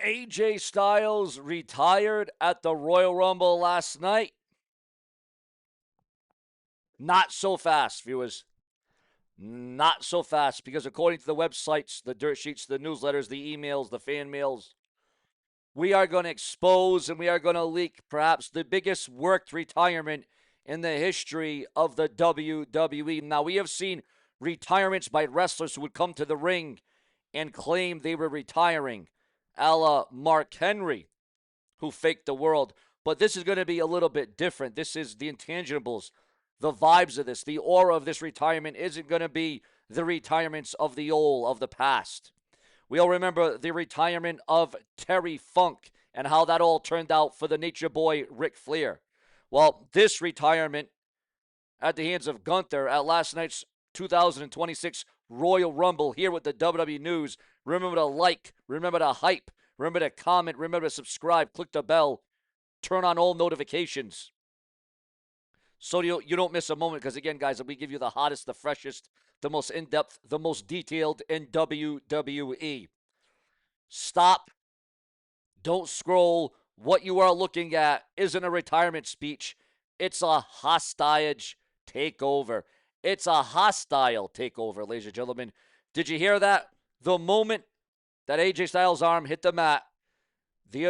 AJ Styles retired at the Royal Rumble last night. Not so fast, viewers. Not so fast, because according to the websites, the dirt sheets, the newsletters, the emails, the fan mails, we are going to expose and we are going to leak perhaps the biggest worked retirement in the history of the WWE. Now, we have seen retirements by wrestlers who would come to the ring and claim they were retiring, a la Mark Henry, who faked the world. But this is going to be a little bit different. This is the intangibles, the vibes of this, the aura of this retirement isn't going to be the retirements of the old, of the past. We all remember the retirement of Terry Funk and how that all turned out for the Nature Boy Ric Flair. Well, this retirement at the hands of Gunther at last night's 2026 Royal Rumble here with the WWE News. Remember to like, remember to hype, remember to comment, remember to subscribe, click the bell, turn on all notifications so you don't miss a moment, because again, guys, we give you the hottest, the freshest, the most in-depth, the most detailed in WWE. Stop. Don't scroll. What you are looking at isn't a retirement speech. It's a hostage takeover. It's a hostile takeover, ladies and gentlemen. Did you hear that? The moment that AJ Styles' arm hit the mat, the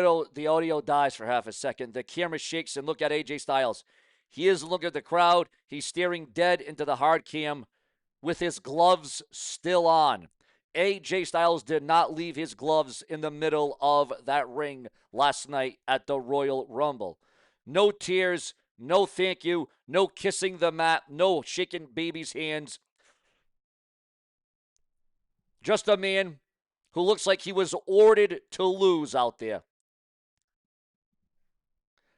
audio dies for half a second. The camera shakes and look at AJ Styles. He is looking at the crowd. He's staring dead into the hard cam with his gloves still on. AJ Styles did not leave his gloves in the middle of that ring last night at the Royal Rumble. No tears, no thank you, no kissing the mat, no shaking baby's hands. Just a man who looks like he was ordered to lose out there.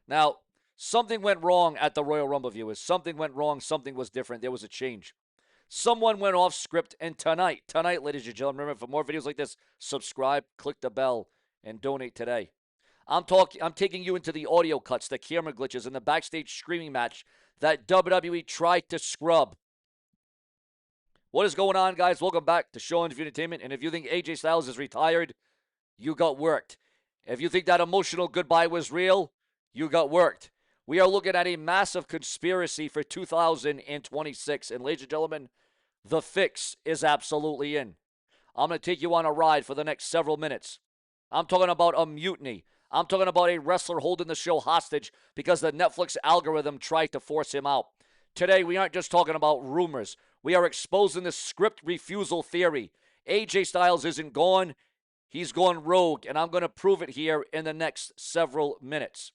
Now, something went wrong at the Royal Rumble, viewers. Something went wrong. Something was different. There was a change. Someone went off script, and tonight, ladies and gentlemen, remember, for more videos like this, subscribe, click the bell, and donate today. I'm taking you into the audio cuts, the camera glitches, and the backstage screaming match that WWE tried to scrub. What is going on, guys? Welcome back to SeanzViewEnt Entertainment. And if you think AJ Styles is retired, you got worked. If you think that emotional goodbye was real, you got worked. We are looking at a massive conspiracy for 2026. And ladies and gentlemen, the fix is absolutely in. I'm going to take you on a ride for the next several minutes. I'm talking about a mutiny. I'm talking about a wrestler holding the show hostage because the Netflix algorithm tried to force him out. Today, we aren't just talking about rumors. We are exposing the script refusal theory. AJ Styles isn't gone. He's gone rogue, and I'm going to prove it here in the next several minutes.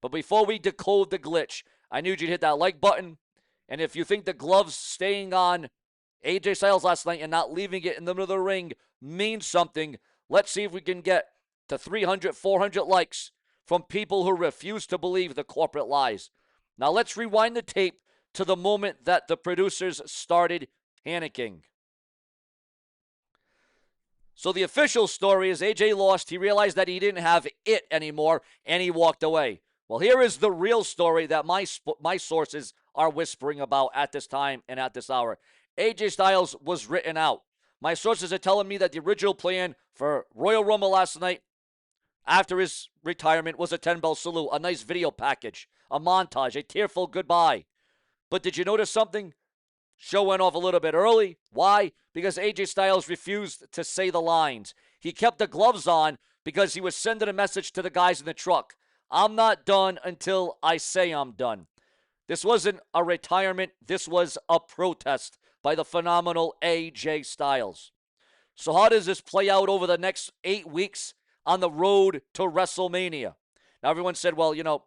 But before we decode the glitch, I need you to hit that like button. And if you think the gloves staying on AJ Styles last night and not leaving it in the middle of the ring means something, let's see if we can get to 300, 400 likes from people who refuse to believe the corporate lies. Now let's rewind the tape to the moment that the producers started panicking. So the official story is AJ lost. He realized that he didn't have it anymore, and he walked away. Well, here is the real story that my sources are whispering about at this time and at this hour. AJ Styles was written out. My sources are telling me that the original plan for Royal Rumble last night, after his retirement, was a 10-bell salute, a nice video package, a montage, a tearful goodbye. But did you notice something? Show went off a little bit early. Why? Because AJ Styles refused to say the lines. He kept the gloves on because he was sending a message to the guys in the truck. I'm not done until I say I'm done. This wasn't a retirement. This was a protest by the phenomenal AJ Styles. So how does this play out over the next 8 weeks on the road to WrestleMania? Now, everyone said, well, you know,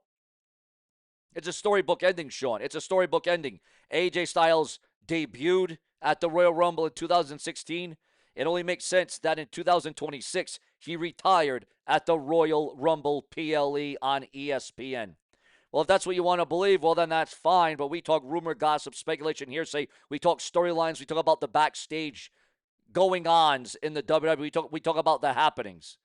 it's a storybook ending, Sean. It's a storybook ending. AJ Styles debuted at the Royal Rumble in 2016. It only makes sense that in 2026, he retired at the Royal Rumble PLE on ESPN. Well, if that's what you want to believe, well, then that's fine. But we talk rumor, gossip, speculation, hearsay. We talk storylines. We talk about the backstage going-ons in the WWE. We talk about the happenings.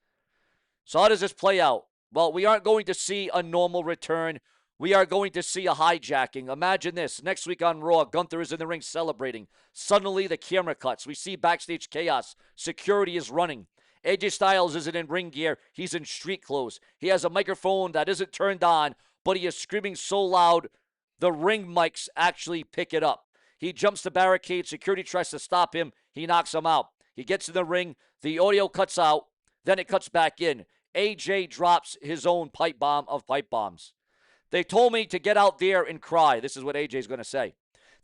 So how does this play out? Well, we aren't going to see a normal return. We are going to see a hijacking. Imagine this. Next week on Raw, Gunther is in the ring celebrating. Suddenly, the camera cuts. We see backstage chaos. Security is running. AJ Styles isn't in ring gear. He's in street clothes. He has a microphone that isn't turned on, but he is screaming so loud, the ring mics actually pick it up. He jumps the barricade. Security tries to stop him. He knocks him out. He gets in the ring. The audio cuts out. Then it cuts back in. AJ drops his own pipe bomb of pipe bombs. They told me to get out there and cry. This is what AJ's going to say.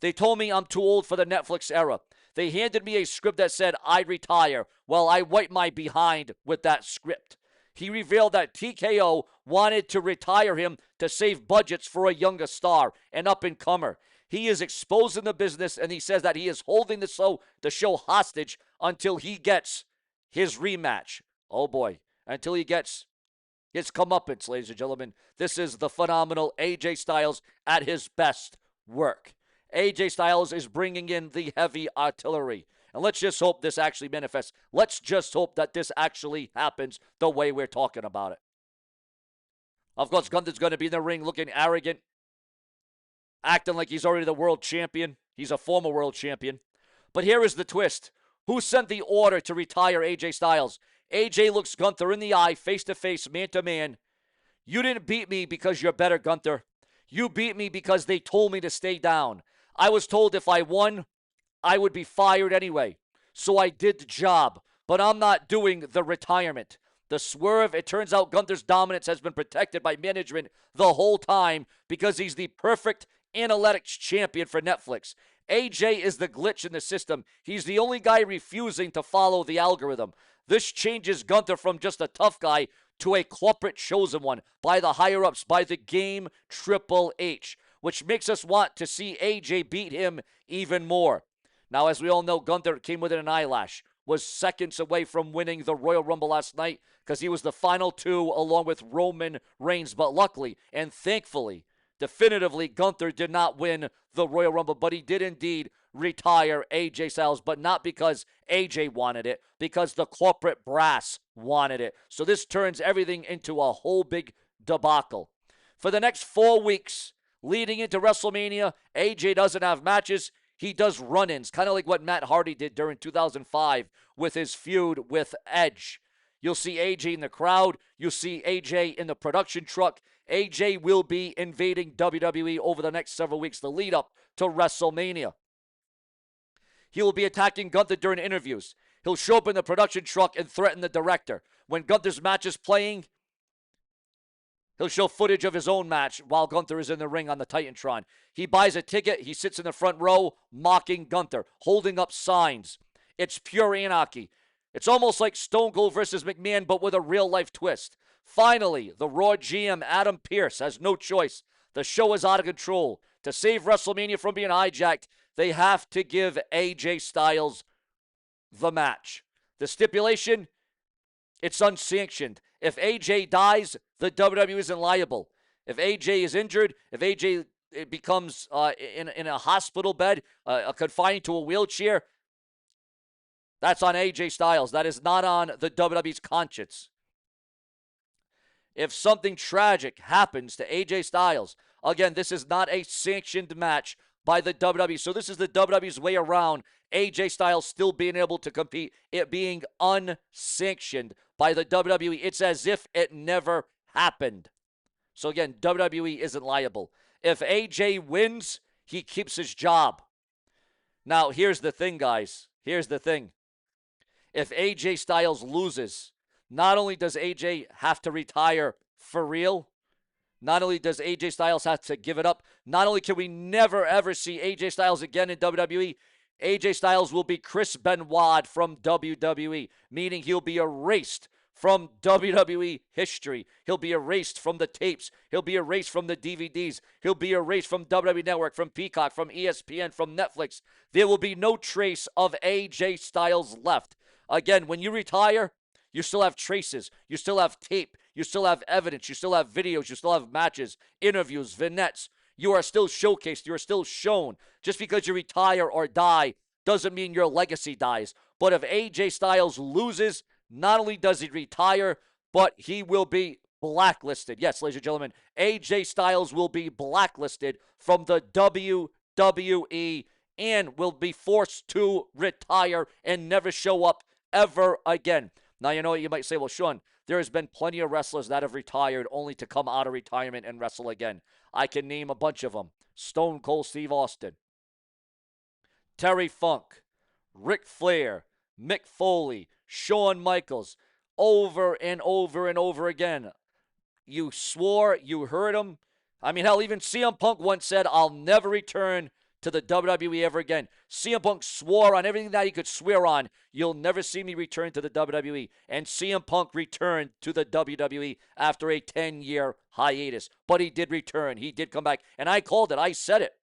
They told me I'm too old for the Netflix era. They handed me a script that said I'd retire. Well, I wiped my behind with that script. He revealed that TKO wanted to retire him to save budgets for a younger star, an up-and-comer. He is exposing the business, and he says that he is holding the show hostage until he gets his rematch. Oh, boy. Until he gets his comeuppance, ladies and gentlemen. This is the phenomenal AJ Styles at his best work. AJ Styles is bringing in the heavy artillery. And let's just hope this actually manifests. Let's just hope that this actually happens the way we're talking about it. Of course, Gunther's going to be in the ring looking arrogant, acting like he's already the world champion. He's a former world champion. But here is the twist. Who sent the order to retire AJ Styles? AJ looks Gunther in the eye, face-to-face, man-to-man. You didn't beat me because you're better, Gunther. You beat me because they told me to stay down. I was told if I won, I would be fired anyway. So I did the job. But I'm not doing the retirement. The swerve, it turns out Gunther's dominance has been protected by management the whole time because he's the perfect analytics champion for Netflix. AJ is the glitch in the system. He's the only guy refusing to follow the algorithm. This changes Gunther from just a tough guy to a corporate chosen one by the higher-ups, by the game Triple H, which makes us want to see AJ beat him even more. Now, as we all know, Gunther came within an eyelash, was seconds away from winning the Royal Rumble last night because he was the final two along with Roman Reigns. But luckily and thankfully, definitively, Gunther did not win the Royal Rumble, but he did indeed retire AJ Styles, but not because AJ wanted it, because the corporate brass wanted it. So this turns everything into a whole big debacle. For the next 4 weeks leading into WrestleMania, AJ doesn't have matches. He does run-ins, kind of like what Matt Hardy did during 2005 with his feud with Edge. You'll see AJ in the crowd. You'll see AJ in the production truck. AJ will be invading WWE over the next several weeks, the lead up to WrestleMania. He will be attacking Gunther during interviews. He'll show up in the production truck and threaten the director. When Gunther's match is playing, he'll show footage of his own match while Gunther is in the ring on the Titantron. He buys a ticket. He sits in the front row mocking Gunther, holding up signs. It's pure anarchy. It's almost like Stone Cold versus McMahon, but with a real-life twist. Finally, the Raw GM, Adam Pearce, has no choice. The show is out of control. To save WrestleMania from being hijacked, they have to give AJ Styles the match. The stipulation, it's unsanctioned. If AJ dies, the WWE isn't liable. If AJ is injured, if AJ becomes in a hospital bed, confined to a wheelchair, that's on AJ Styles. That is not on the WWE's conscience. If something tragic happens to AJ Styles, again, this is not a sanctioned match by the WWE. So this is the WWE's way around AJ Styles still being able to compete, it being unsanctioned by the WWE. It's as if it never happened. So again, WWE isn't liable. If AJ wins, he keeps his job. Now, here's the thing, guys. Here's the thing. If AJ Styles loses, not only does AJ have to retire for real, not only does AJ Styles have to give it up, not only can we never, ever see AJ Styles again in WWE, AJ Styles will be Chris Benoit from WWE, meaning he'll be erased from WWE history. He'll be erased from the tapes. He'll be erased from the DVDs. He'll be erased from WWE Network, from Peacock, from ESPN, from Netflix. There will be no trace of AJ Styles left. Again, when you retire, you still have traces. You still have tape. You still have evidence. You still have videos. You still have matches, interviews, vignettes. You are still showcased. You are still shown. Just because you retire or die doesn't mean your legacy dies. But if AJ Styles loses, not only does he retire, but he will be blacklisted. Yes, ladies and gentlemen, AJ Styles will be blacklisted from the WWE and will be forced to retire and never show up ever again. Now, you know what? You might say, well, Sean, there has been plenty of wrestlers that have retired only to come out of retirement and wrestle again. I can name a bunch of them. Stone Cold Steve Austin, Terry Funk, Ric Flair, Mick Foley, Shawn Michaels, over and over and over again. You swore, you heard him. I mean, hell, even CM Punk once said, I'll never return to the WWE ever again. CM Punk swore on everything that he could swear on, you'll never see me return to the WWE. And CM Punk returned to the WWE after a 10-year hiatus. But he did return. He did come back. And I called it. I said it.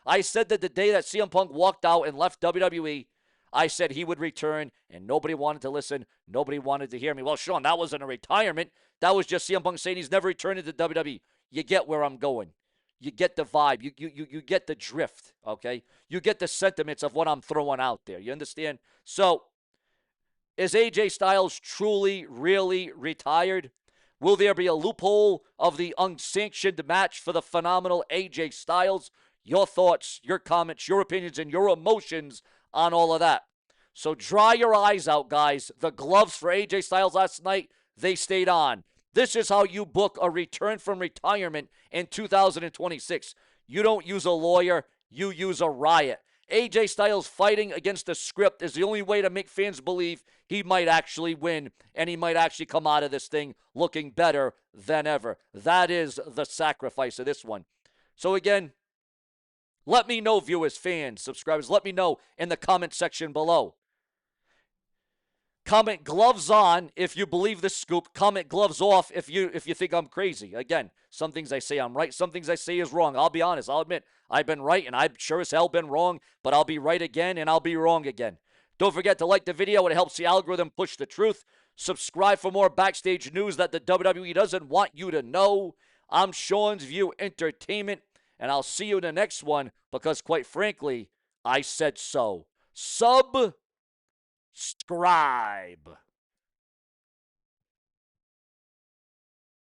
I said that the day that CM Punk walked out and left WWE, I said he would return, and nobody wanted to listen. Nobody wanted to hear me. Well, Sean, that wasn't a retirement. That was just CM Punk saying he's never returning to WWE. You get where I'm going. You get the vibe. You get the drift, okay? You get the sentiments of what I'm throwing out there. You understand? So, is AJ Styles truly, really retired? Will there be a loophole of the unsanctioned match for the phenomenal AJ Styles? Your thoughts, your comments, your opinions, and your emotions on all of that. So dry your eyes out, guys. The gloves for AJ Styles last night, they stayed on. This is how you book a return from retirement in 2026. You don't use a lawyer, you use a riot. AJ Styles fighting against the script is the only way to make fans believe he might actually win and he might actually come out of this thing looking better than ever. That is the sacrifice of this one. So again, let me know, viewers, fans, subscribers. Let me know in the comment section below. Comment gloves on if you believe the scoop. Comment gloves off if you think I'm crazy. Again, some things I say I'm right. Some things I say is wrong. I'll be honest. I'll admit I've been right and I've sure as hell been wrong, but I'll be right again and I'll be wrong again. Don't forget to like the video. It helps the algorithm push the truth. Subscribe for more backstage news that the WWE doesn't want you to know. I'm Sean's View Entertainment, and I'll see you in the next one because, quite frankly, I said so. Subscribe.